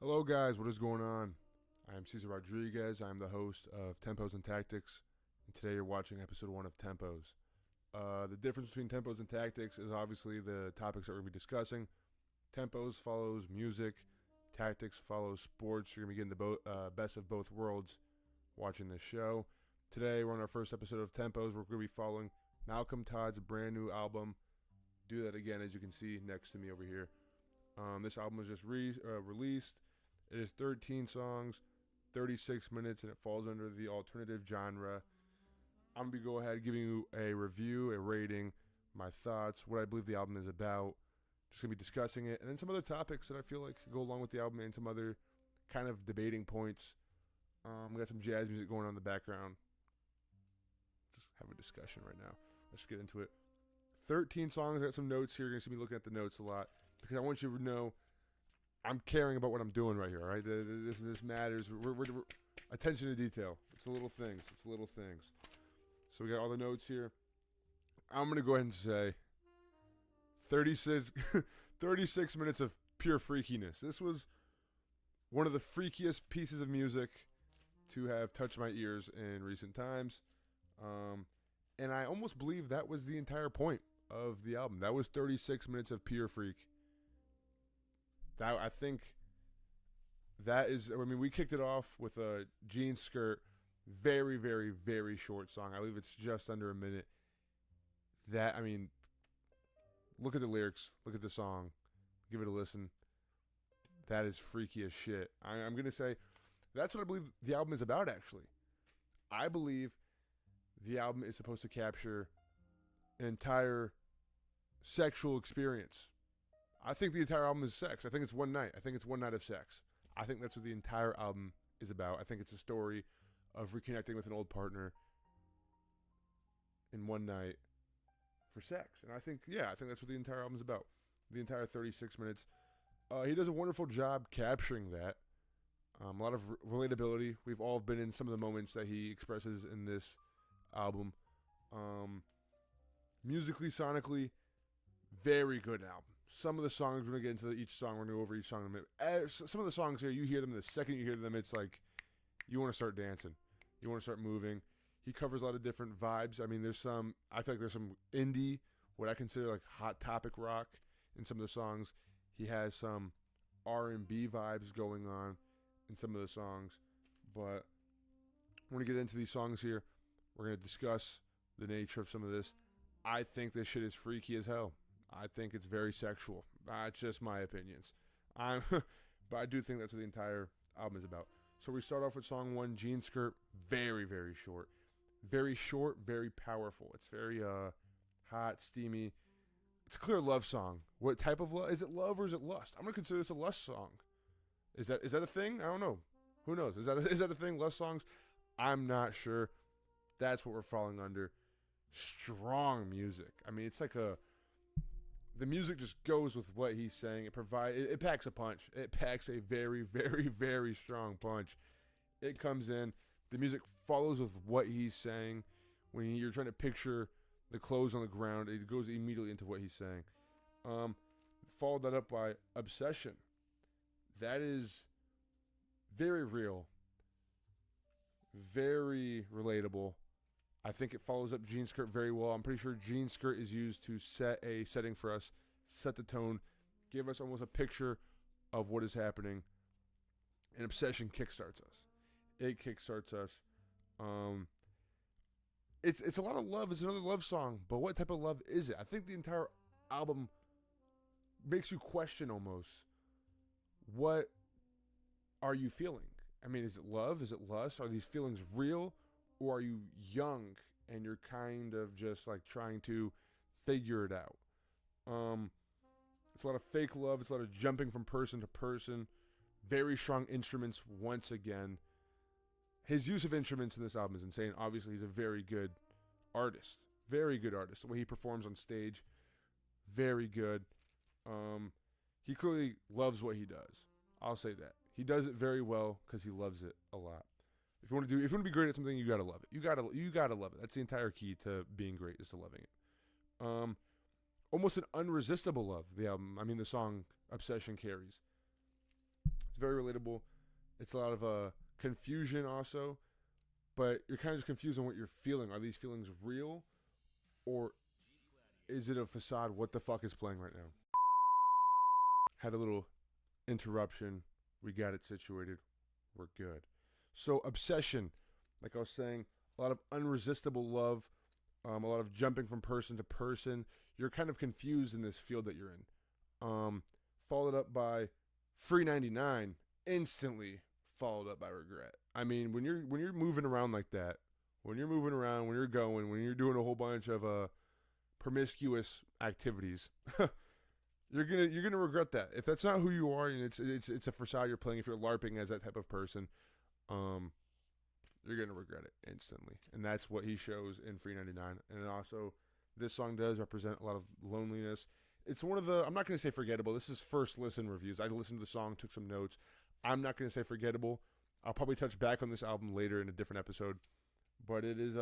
Hello, guys. What is going on? I am Cesar Rodriguez. I am the host of Tempos and Tactics, and today you're watching episode 1 of Tempos. The difference between tempos and tactics is obviously the topics that we're going to be discussing. Tempos follows music, tactics follows sports. You're going to be getting the best of both worlds watching this show. Today, we're on our first episode of Tempos. We're going to be following Malcolm Todd's brand new album. Do That Again, as you can see next to me over here. This album was just released. It is 13 songs, 36 minutes, and it falls under the alternative genre. I'm going to go ahead giving you a review, a rating, my thoughts, what I believe the album is about. Just going to be discussing it, and then some other topics that I feel like go along with the album and some other kind of debating points. We got some jazz music going on in the background. Just have a discussion right now. Let's get into it. 13 songs. I got some notes here. You're going to see me looking at the notes a lot because I want you to know I'm caring about what I'm doing right here, all right? This matters. We're attention to detail. It's the little things. It's the little things. So we got all the notes here. I'm going to go ahead and say 36, 36 minutes of pure freakiness. This was one of the freakiest pieces of music to have touched my ears in recent times. And I almost believe that was the entire point of the album. That was 36 minutes of pure freak. That I think that is. I mean, we kicked it off with a jean skirt, very, very, very short song. I believe it's just under a minute. That I mean, look at the lyrics, look at the song, give it a listen. That is freaky as shit. I'm gonna say that's what I believe the album is about. Actually, I believe the album is supposed to capture an entire sexual experience. I think the entire album is sex. I think it's one night. I think it's one night of sex. I think that's what the entire album is about. I think it's a story of reconnecting with an old partner in one night for sex. And I think that's what the entire album is about. The entire 36 minutes. He does a wonderful job capturing that. A lot of relatability. We've all been in some of the moments that he expresses in this album. Musically, sonically, very good album. Some of the songs, we're going to get into each song. We're going to go over each song in a minute. Some of the songs here, you hear them, the second you hear them, it's like you want to start dancing. You want to start moving. He covers a lot of different vibes. I mean, I feel like there's some indie, what I consider like hot topic rock in some of the songs. He has some R&B vibes going on in some of the songs. But we're going to get into these songs here. We're going to discuss the nature of some of this. I think this shit is freaky as hell. I think it's very sexual. It's just my opinions. But I do think that's what the entire album is about. So we start off with song 1, Jean Skirt. Very, very short. Very short, very powerful. It's very hot, steamy. It's a clear love song. What type of love? Is it love or is it lust? I'm going to consider this a lust song. Is that a thing? I don't know. Who knows? Is that a thing? Lust songs? I'm not sure. That's what we're falling under. Strong music. I mean, it's like the music just goes with what he's saying. It packs a punch. It packs a very, very, very strong punch. It comes in. The music follows with what he's saying. When you're trying to picture the clothes on the ground, it goes immediately into what he's saying. Followed that up by Obsession. That is very real. Very relatable. I think it follows up Jean Skirt very well. I'm pretty sure Jean Skirt is used to set a setting for us, set the tone, give us almost a picture of what is happening. And Obsession kickstarts us. It kickstarts us. It's a lot of love. It's another love song, but what type of love is it? I think the entire album makes you question almost, what are you feeling? I mean, is it love? Is it lust? Are these feelings real? Or are you young and you're kind of just like trying to figure it out? It's a lot of fake love. It's a lot of jumping from person to person. Very strong instruments once again. His use of instruments in this album is insane. Obviously, he's a very good artist. Very good artist. The way he performs on stage, very good. He clearly loves what he does. I'll say that. He does it very well because he loves it a lot. If you want to be great at something, you gotta love it. You gotta love it. That's the entire key to being great, is to loving it. Almost an unresistible love. The album, the song "Obsession" carries. It's very relatable. It's a lot of confusion also, but you're kind of just confused on what you're feeling. Are these feelings real, or is it a facade? What the fuck is playing right now? Had a little interruption. We got it situated. We're good. So obsession, like I was saying, a lot of unresistible love, a lot of jumping from person to person. You're kind of confused in this field that you're in. Followed up by free 99, instantly followed up by regret. I mean, when you're moving around like that, when you're moving around, when you're going, when you're doing a whole bunch of promiscuous activities, you're gonna regret that. If that's not who you are, and it's a facade you're playing. If you're LARPing as that type of person, you're gonna regret it instantly, and that's what he shows in Free 99. And also, this song does represent a lot of loneliness. It's one of the, I'm not gonna say forgettable. This is first listen reviews. I listened to the song, took some notes. I'm not gonna say forgettable. I'll probably touch back on this album later in a different episode, but it is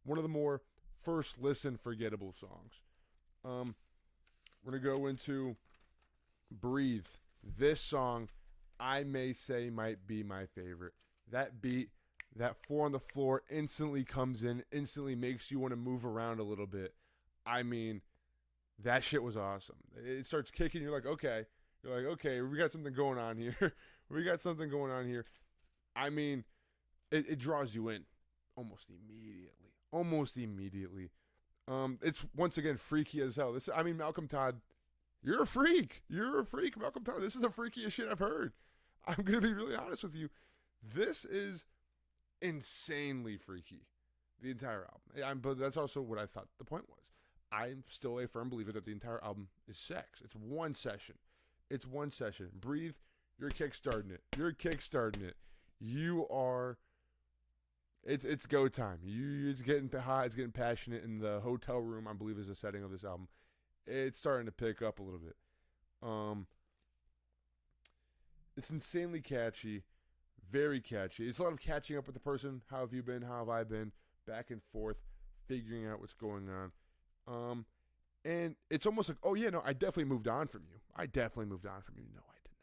one of the more first listen forgettable songs. We're going to go into Breathe. This song, I may say, might be my favorite. That beat, that 4 on the floor instantly comes in, instantly makes you want to move around a little bit. I mean, that shit was awesome. It starts kicking, you're like, okay. You're like, okay, we got something going on here. We got something going on here. I mean, it draws you in almost immediately. Almost immediately. It's once again freaky as hell. Malcolm Todd, you're a freak. You're a freak, Malcolm Todd. This is the freakiest shit I've heard. I'm gonna be really honest with you. This is insanely freaky. The entire album. But that's also what I thought the point was. I'm still a firm believer that the entire album is sex. It's one session. It's one session. Breathe. You're kickstarting it. You're kickstarting it. You are. It's go time. It's getting hot. It's getting passionate in the hotel room. I believe is the setting of this album. It's starting to pick up a little bit. It's insanely catchy, very catchy. It's a lot of catching up with the person. How have you been? How have I been? Back and forth, figuring out what's going on. And it's almost like, oh yeah, no, I definitely moved on from you. I definitely moved on from you. No, I did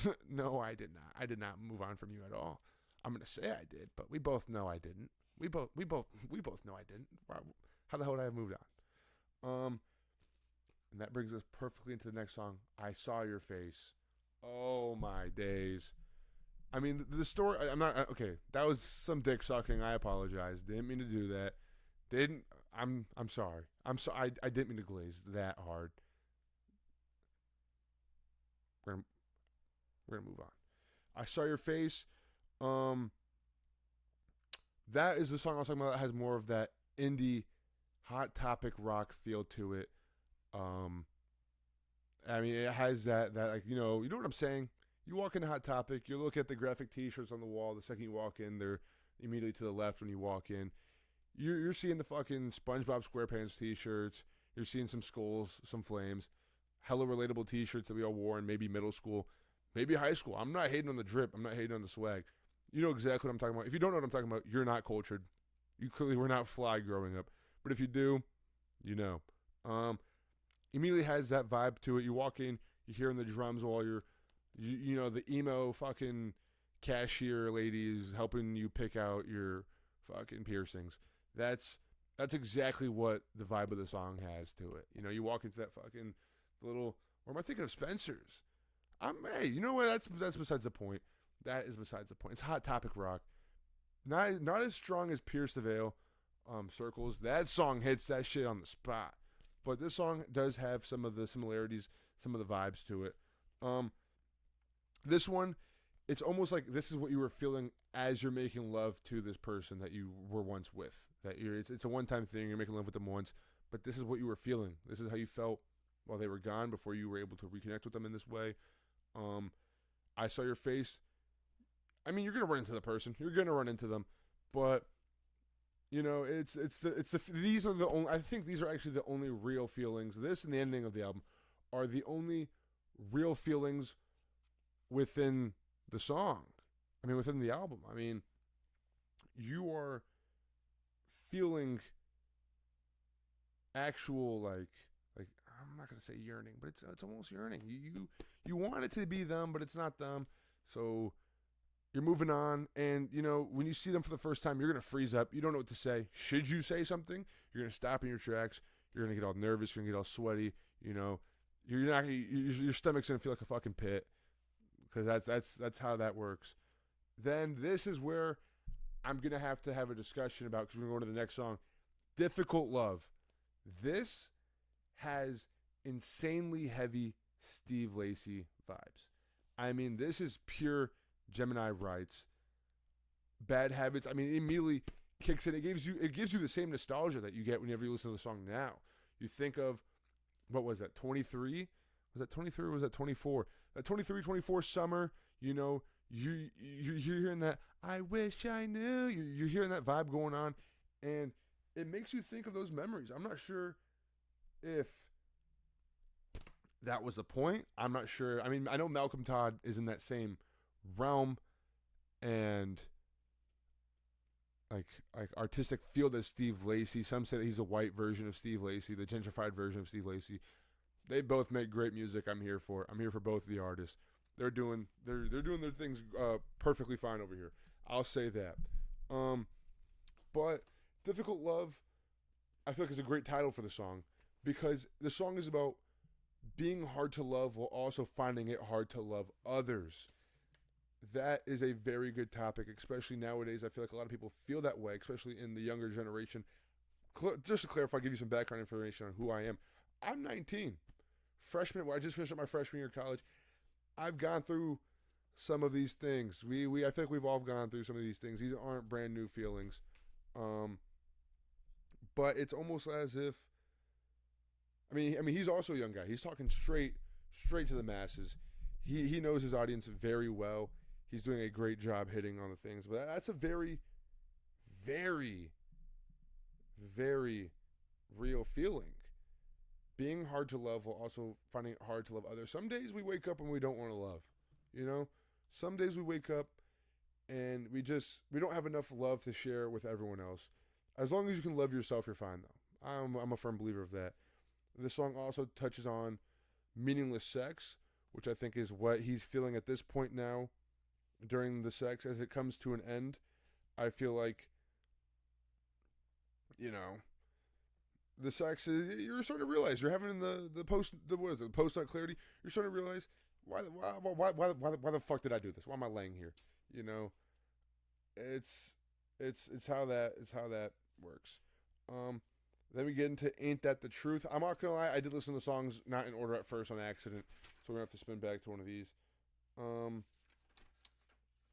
not. No, I did not. I did not move on from you at all. I'm gonna say I did, but we both know I didn't. We both know I didn't. How the hell would I have moved on? And that brings us perfectly into the next song. I Saw Your Face. Oh my days. I mean, the story. I'm not okay. That was some dick sucking. I apologize. Didn't mean to do that. I'm sorry. I didn't mean to glaze that hard. We're gonna move on. I Saw Your Face. That is the song I was talking about that has more of that indie hot topic rock feel to it. I mean, it has that like, you know what I'm saying? You walk into Hot Topic, you look at the graphic t-shirts on the wall. The second you walk in, they're immediately to the left when you walk in. You're seeing the fucking SpongeBob SquarePants t-shirts. You're seeing some skulls, some flames. Hella relatable t-shirts that we all wore in maybe middle school, maybe high school. I'm not hating on the drip. I'm not hating on the swag. You know exactly what I'm talking about. If you don't know what I'm talking about, you're not cultured. You clearly were not fly growing up. But if you do, you know. Immediately has that vibe to it. You walk in, you're hearing the drums while you know, the emo fucking cashier ladies helping you pick out your fucking piercings. That's exactly what the vibe of the song has to it. You know, you walk into that fucking little, or am I thinking of Spencer's? Hey, you know what? That's besides the point. That is besides the point. It's Hot Topic rock. Not as strong as Pierce the Veil, Circles. That song hits that shit on the spot. But this song does have some of the similarities, some of the vibes to it. This one, it's almost like this is what you were feeling as you're making love to this person that you were once with. It's a one-time thing. You're making love with them once, but this is what you were feeling. This is how you felt while they were gone before you were able to reconnect with them in this way. I Saw Your Face. I mean, you're gonna run into the person. You're gonna run into them, but you know, these are the only. I think these are actually the only real feelings. This and the ending of the album are the only real feelings within the song. I mean, within the album. I mean, you are feeling actual like I'm not gonna say yearning, but it's almost yearning. You want it to be them, but it's not them. So you're moving on, and when you see them for the first time, you're gonna freeze up. You don't know what to say. Should you say something? You're gonna stop in your tracks. You're gonna get all nervous. You're gonna get all sweaty. You're not. Your stomach's gonna feel like a fucking pit, because that's how that works. Then this is where I'm gonna have to have a discussion about, because we're going to the next song, "Difficult Love." This has insanely heavy Steve Lacy vibes. I mean, this is pure Gemini Rights. Bad Habits. I mean, it immediately kicks in. It gives you the same nostalgia that you get whenever you listen to the song now. You think of, what was that, 23? Was that 23 or was that 24? That 23, 24 summer, you're hearing that, I wish I knew. You're hearing that vibe going on, and it makes you think of those memories. I'm not sure if that was the point. I'm not sure. I mean, I know Malcolm Todd is in that same realm and like artistic field as Steve Lacy. Some say that he's a white version of Steve Lacy, the gentrified version of Steve Lacy. They both make great music. I'm here for both of the artists. They're doing their things perfectly fine over here. I'll say that. But Difficult Love, I feel like, is a great title for the song, because the song is about being hard to love while also finding it hard to love others. That is a very good topic, especially nowadays. I feel like a lot of people feel that way, especially in the younger generation. Just to clarify, give you some background information on who I am. I'm 19. Freshman. I just finished up my freshman year of college. I've gone through some of these things. I think we've all gone through some of these things. These aren't brand new feelings. But it's almost as if, I mean, he's also a young guy. He's talking straight to the masses. He knows his audience very well. He's doing a great job hitting on the things. But that's a very, very, very real feeling. Being hard to love while also finding it hard to love others. Some days we wake up and we don't want to love. Some days we wake up and we don't have enough love to share with everyone else. As long as you can love yourself, you're fine, though. I'm a firm believer of that. This song also touches on meaningless sex, which I think is what he's feeling at this point now during the sex. As it comes to an end, I feel like, the sex is, you're starting to realize, you're having the post-nut clarity. You're starting to realize, why the fuck did I do this? Why am I laying here? It's how that works. Then we get into Ain't That the Truth. I'm not gonna lie, I did listen to the songs not in order at first on accident, so we're gonna have to spin back to one of these.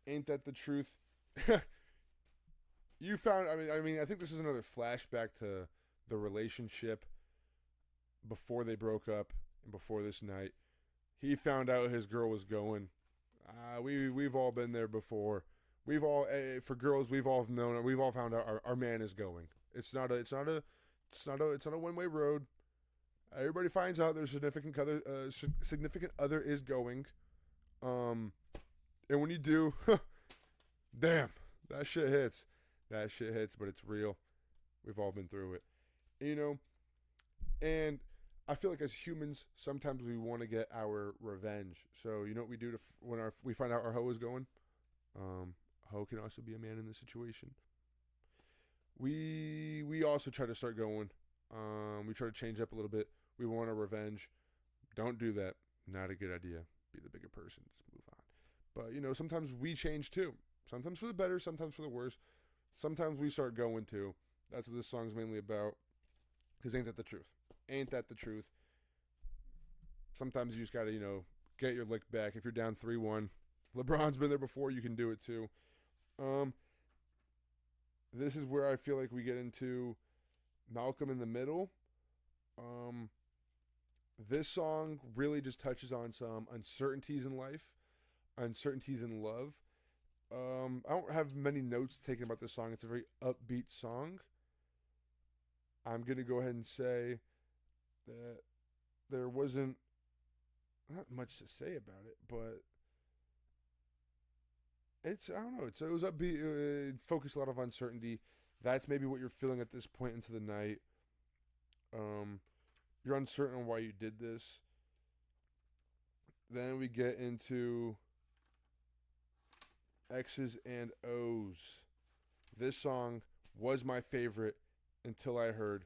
Ain't That the Truth? You found, I think this is another flashback to the relationship before they broke up and before this night. He found out his girl was going. We've all been there before. We've all, for girls, we've all known, we've all found out our man is going. It's not a one-way road. Everybody finds out their significant other is going. And when you do, damn, that shit hits. That shit hits, but it's real. We've all been through it. And I feel like as humans, sometimes we want to get our revenge. So you know what we do when we find out our hoe is going? Hoe can also be a man in this situation. We also try to start going. We try to change up a little bit. We want our revenge. Don't do that. Not a good idea. Be the bigger person. Just move on. But, sometimes we change too. Sometimes for the better, sometimes for the worse. Sometimes we start going too. That's what this song's mainly about. Because ain't that the truth? Ain't that the truth? Sometimes you just got to, get your lick back. If you're down 3-1, LeBron's been there before, you can do it too. This is where I feel like we get into Malcolm in the Middle. This song really just touches on some uncertainties in life, uncertainties in love. I don't have many notes taken about this song. It's a very upbeat song. I'm going to go ahead and say that there wasn't not much to say about it, but I don't know. It was upbeat. It focused a lot of uncertainty. That's maybe what you're feeling at this point into the night. You're uncertain on why you did this. Then we get into X's and O's. This song was my favorite until I heard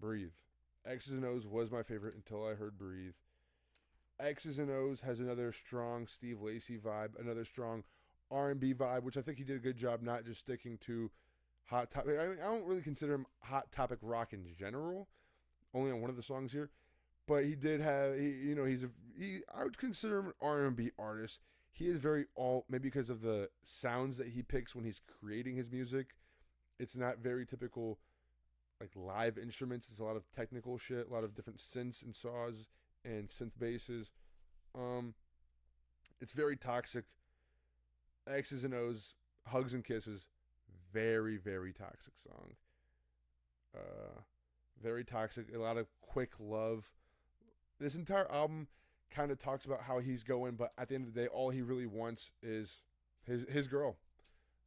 Breathe. X's and O's was my favorite until I heard Breathe. X's and O's has another strong Steve Lacy vibe, another strong R&B vibe, which I think he did a good job not just sticking to Hot Topic. I don't really consider him Hot Topic rock in general, only on one of the songs here. But he did have, I would consider him an R&B artist. He is very maybe because of the sounds that he picks when he's creating his music. It's not very typical, like live instruments. It's a lot of technical shit, a lot of different synths and saws and synth basses. It's very toxic. X's and O's, Hugs and Kisses, very, very toxic song. Very toxic. A lot of quick love. This entire album kind of talks about how he's going, but at the end of the day, all he really wants is his girl.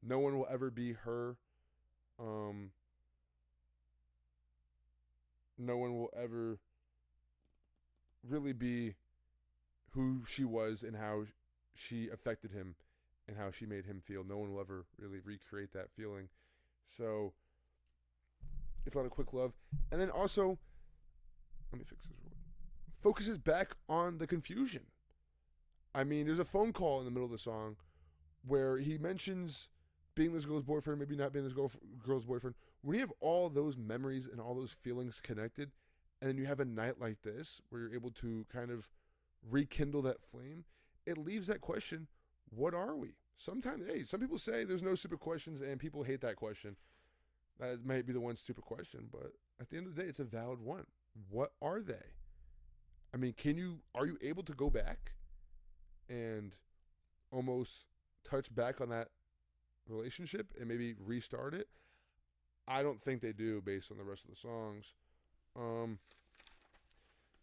No one will ever be her. No one will ever really be who she was and how she affected him and how she made him feel. No one will ever really recreate that feeling. So it's a lot of quick love. And then also, let me fix this real quick. Focuses back on the confusion. I mean, there's a phone call in the middle of the song where he mentions being this girl's boyfriend, maybe not being this girl's boyfriend. When you have all those memories and all those feelings connected, and then you have a night like this where you're able to kind of rekindle that flame, it leaves that question, what are we? Sometimes, some people say there's no stupid questions, and people hate that question. That might be the one stupid question, but at the end of the day, it's a valid one. What are they? I mean, are you able to go back and almost touch back on that relationship and maybe restart it? I don't think they do based on the rest of the songs.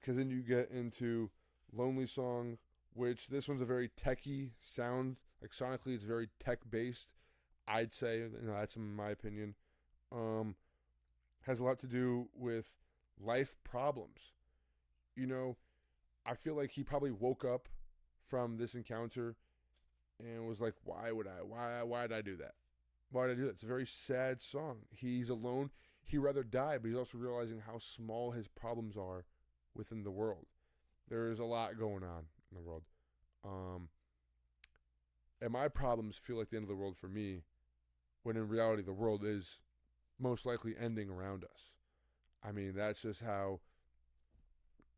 Because then you get into Lonely Song, which this one's a very techy sound. Like sonically, it's very tech-based. I'd say, that's in my opinion. Has a lot to do with life problems. I feel like he probably woke up from this encounter and was like, why did I do that? Why did I do that? It's a very sad song. He's alone. He'd rather die, but he's also realizing how small his problems are within the world. There is a lot going on in the world. And my problems feel like the end of the world for me, when in reality the world is most likely ending around us. I mean, that's just how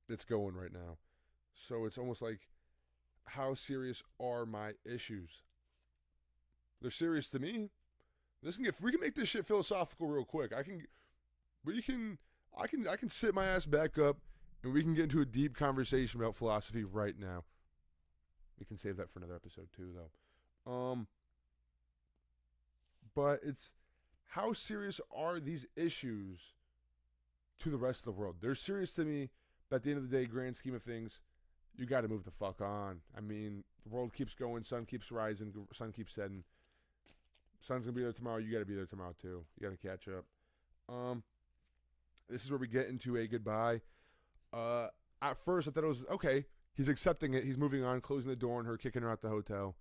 it's going right now. So it's almost like, how serious are my issues? They're serious to me. We can make this shit philosophical real quick. I can sit my ass back up and we can get into a deep conversation about philosophy right now. We can save that for another episode too, though. But it's, how serious are these issues to the rest of the world? They're serious to me, but at the end of the day, grand scheme of things, you got to move the fuck on. I mean, the world keeps going, sun keeps rising, sun keeps setting. Sun's going to be there tomorrow, you got to be there tomorrow too. You got to catch up. This is where we get into a goodbye. At first, I thought it was, okay, he's accepting it. He's moving on, closing the door on her, kicking her out the hotel,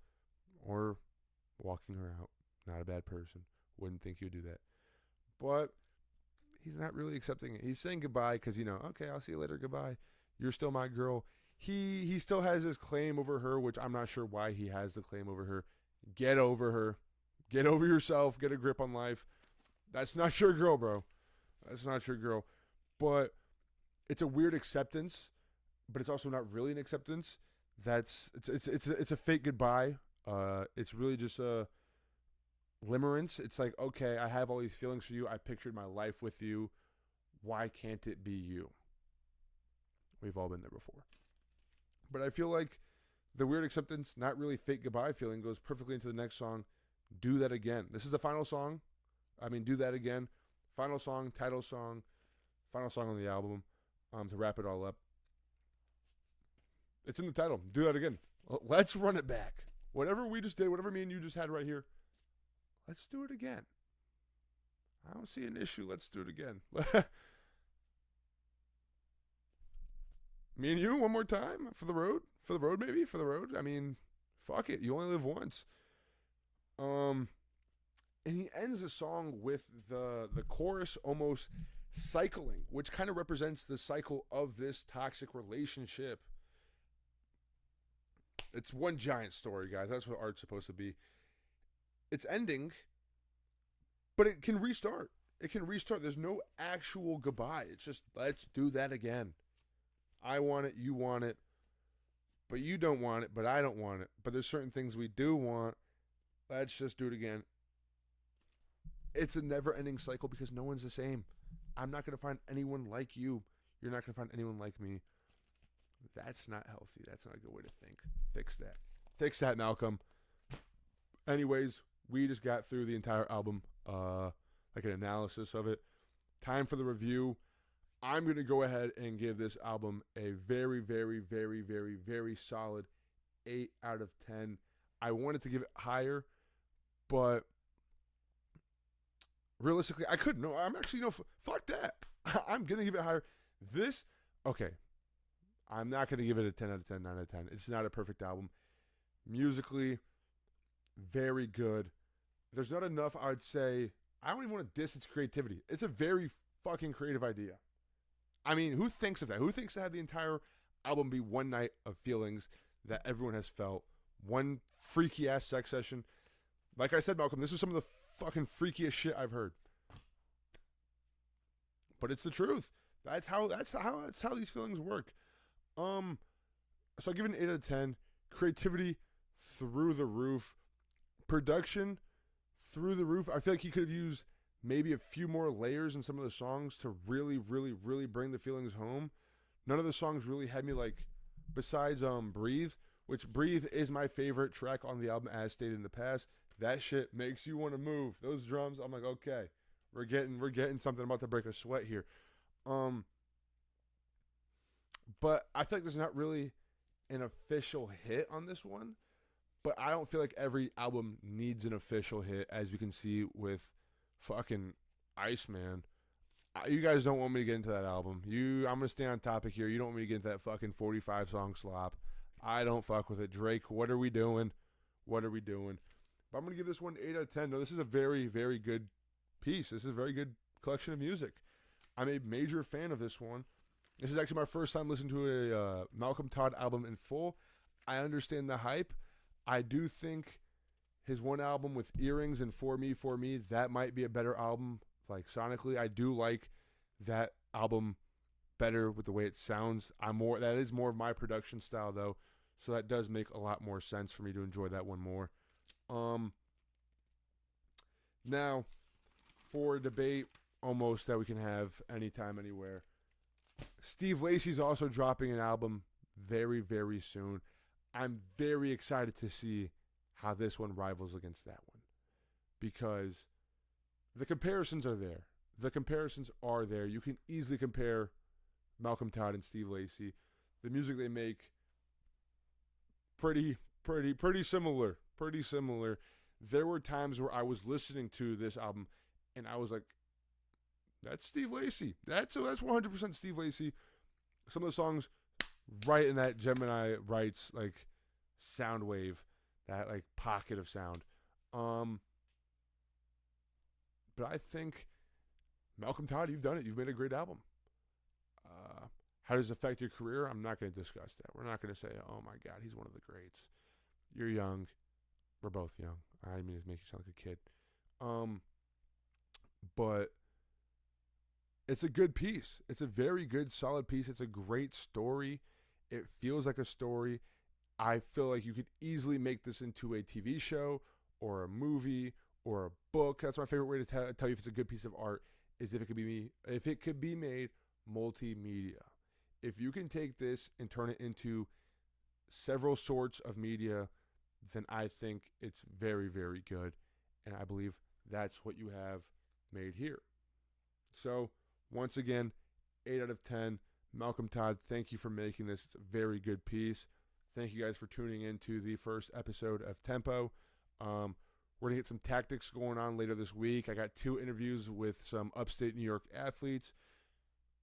or walking her out. Not a bad person. Wouldn't think he would do that. But he's not really accepting it. He's saying goodbye because, okay, I'll see you later, goodbye. You're still my girl. He still has his claim over her, which I'm not sure why he has the claim over her. Get over her. Get over yourself. Get a grip on life. That's not your girl, bro. That's not your girl. But it's a weird acceptance, but it's also not really an acceptance. It's a fake goodbye. It's really just a limerence. It's like, okay, I have all these feelings for you. I pictured my life with you. Why can't it be you? We've all been there before. But I feel like the weird acceptance, not really fake goodbye feeling, goes perfectly into the next song, Do That Again. This is the final song. Do That Again. Final song, title song, final song on the album, to wrap it all up. It's in the title. Do That Again. Let's run it back. Whatever we just did, whatever me and you just had right here, let's do it again. I don't see an issue. Let's do it again. Me and you, one more time? For the road? For the road, maybe? For the road? fuck it. You only live once. And he ends the song with the chorus almost cycling, which kind of represents the cycle of this toxic relationship. It's one giant story, guys. That's what art's supposed to be. It's ending, but it can restart. It can restart. There's no actual goodbye. It's just, let's do that again. I want it, you want it, but you don't want it, but I don't want it. But there's certain things we do want. Let's just do it again. It's a never-ending cycle because no one's the same. I'm not going to find anyone like you. You're not going to find anyone like me. That's not healthy. That's not a good way to think. Fix that. Fix that, Malcolm. Anyways, we just got through the entire album, like an analysis of it. Time for the review. I'm going to go ahead and give this album a very, very, very, very, very solid 8 out of 10. I wanted to give it higher, but realistically, I couldn't. No, I'm actually, fuck that. I'm going to give it higher. Okay. I'm not going to give it a 10 out of 10, 9 out of 10. It's not a perfect album. Musically, very good. There's not enough, I would say. I don't even want to diss its creativity. It's a very fucking creative idea. I mean, who thinks of that? Who thinks to have the entire album be one night of feelings that everyone has felt? One freaky-ass sex session. Like I said, Malcolm, this is some of the fucking freakiest shit I've heard. But it's the truth. That's how these feelings work. So I give it an 8 out of 10. Creativity through the roof. Production through the roof. I feel like he could have used maybe a few more layers in some of the songs to really, really, really bring the feelings home. None of the songs really had me like, besides Breathe, which Breathe is my favorite track on the album as stated in the past. That shit makes you want to move. Those drums, I'm like, okay, we're getting something. I'm about to break a sweat here. But I feel like there's not really an official hit on this one. But I don't feel like every album needs an official hit, as you can see with fucking Iceman. You guys don't want me to get into that album. I'm going to stay on topic here. You don't want me to get into that fucking 45-song slop. I don't fuck with it. Drake, what are we doing? What are we doing? But I'm going to give this one 8 out of 10. No, this is a very, very good piece. This is a very good collection of music. I'm a major fan of this one. This is actually my first time listening to a Malcolm Todd album in full. I understand the hype. I do think his one album with Earrings and For Me, that might be a better album, like sonically. I do like that album better with the way it sounds. That is more of my production style though, so that does make a lot more sense for me to enjoy that one more. Now, for a debate almost that we can have anytime, anywhere. Steve Lacy's also dropping an album very, very soon. I'm very excited to see how this one rivals against that one, because the comparisons are there. The comparisons are there. You can easily compare Malcolm Todd and Steve Lacy. The music they make, pretty similar. Pretty similar. There were times where I was listening to this album and I was like, that's Steve Lacy. That's 100% Steve Lacy. Some of the songs right in that Gemini Rights like sound wave, that like pocket of sound. But I think Malcolm Todd, you've done it. You've made a great album. How does it affect your career? I'm not going to discuss that. We're not going to say, oh my God, he's one of the greats. You're young. We're both young. I didn't mean to make you sound like a kid. But it's a good piece. It's a very good, solid piece. It's a great story. It feels like a story. I feel like you could easily make this into a TV show or a movie or a book. That's my favorite way to tell you if it's a good piece of art, is if it could be made multimedia. If you can take this and turn it into several sorts of media, then I think it's very, very good. And I believe that's what you have made here. So, once again, 8 out of 10. Malcolm Todd, thank you for making this. It's a very good piece. Thank you guys for tuning in to the first episode of Tempo. We're going to get some tactics going on later this week. I got 2 interviews with some upstate New York athletes.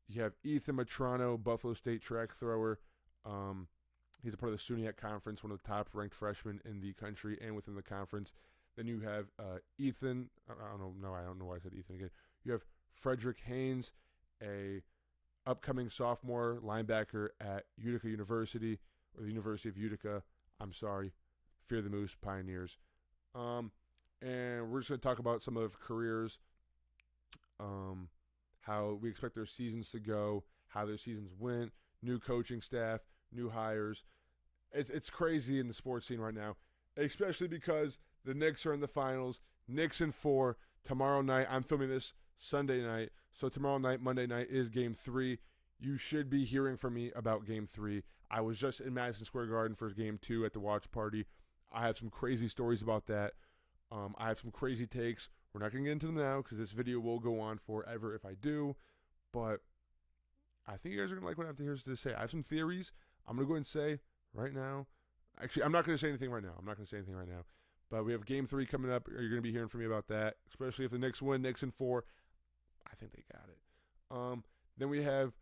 You have Ethan Matrano, Buffalo State track thrower. He's a part of the SUNYAC Conference, one of the top-ranked freshmen in the country and within the conference. Then you have Ethan. I don't know why I said Ethan again. You have Frederick Haynes, a upcoming sophomore linebacker at Utica University, or the University of Utica. I'm sorry. Fear the Moose, Pioneers. And we're just going to talk about some of careers, how we expect their seasons to go, how their seasons went, new coaching staff, new hires. It's crazy in the sports scene right now, especially because the Knicks are in the finals. Knicks in 4. Tomorrow night, I'm filming this Sunday night, so tomorrow night, Monday night, is Game 3. You should be hearing from me about Game 3. I was just in Madison Square Garden for Game 2 at the watch party. I have some crazy stories about that. I have some crazy takes. We're not going to get into them now because this video will go on forever if I do, but I think you guys are going to like what I have to hear to say. I have some theories. I'm going to go ahead and say right now. Actually, I'm not going to say anything right now. But we have Game 3 coming up. You're going to be hearing from me about that, especially if the Knicks win. Knicks in 4. I think they got it. Then we have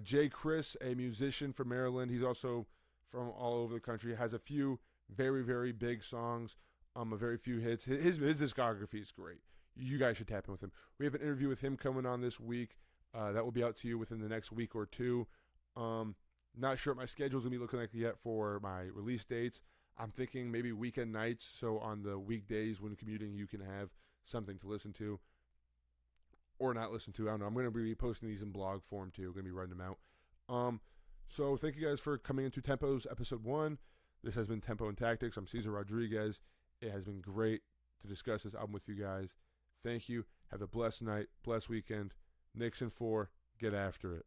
Jay Chris, a musician from Maryland. He's also from all over the country. Has a few very, very big songs, a very few hits. His discography is great. You guys should tap in with him. We have an interview with him coming on this week. That will be out to you within the next week or two. Not sure what my schedule is going to be looking like yet for my release dates. I'm thinking maybe weekend nights, so on the weekdays when commuting, you can have something to listen to or not listen to. I don't know. I'm going to be posting these in blog form too. I'm going to be writing them out. So thank you guys for coming into Tempo's episode 1. This has been Tempo and Tactics. I'm Cesar Rodriguez. It has been great to discuss this album with you guys. Thank you. Have a blessed night, blessed weekend. Knicks in 4. Get after it.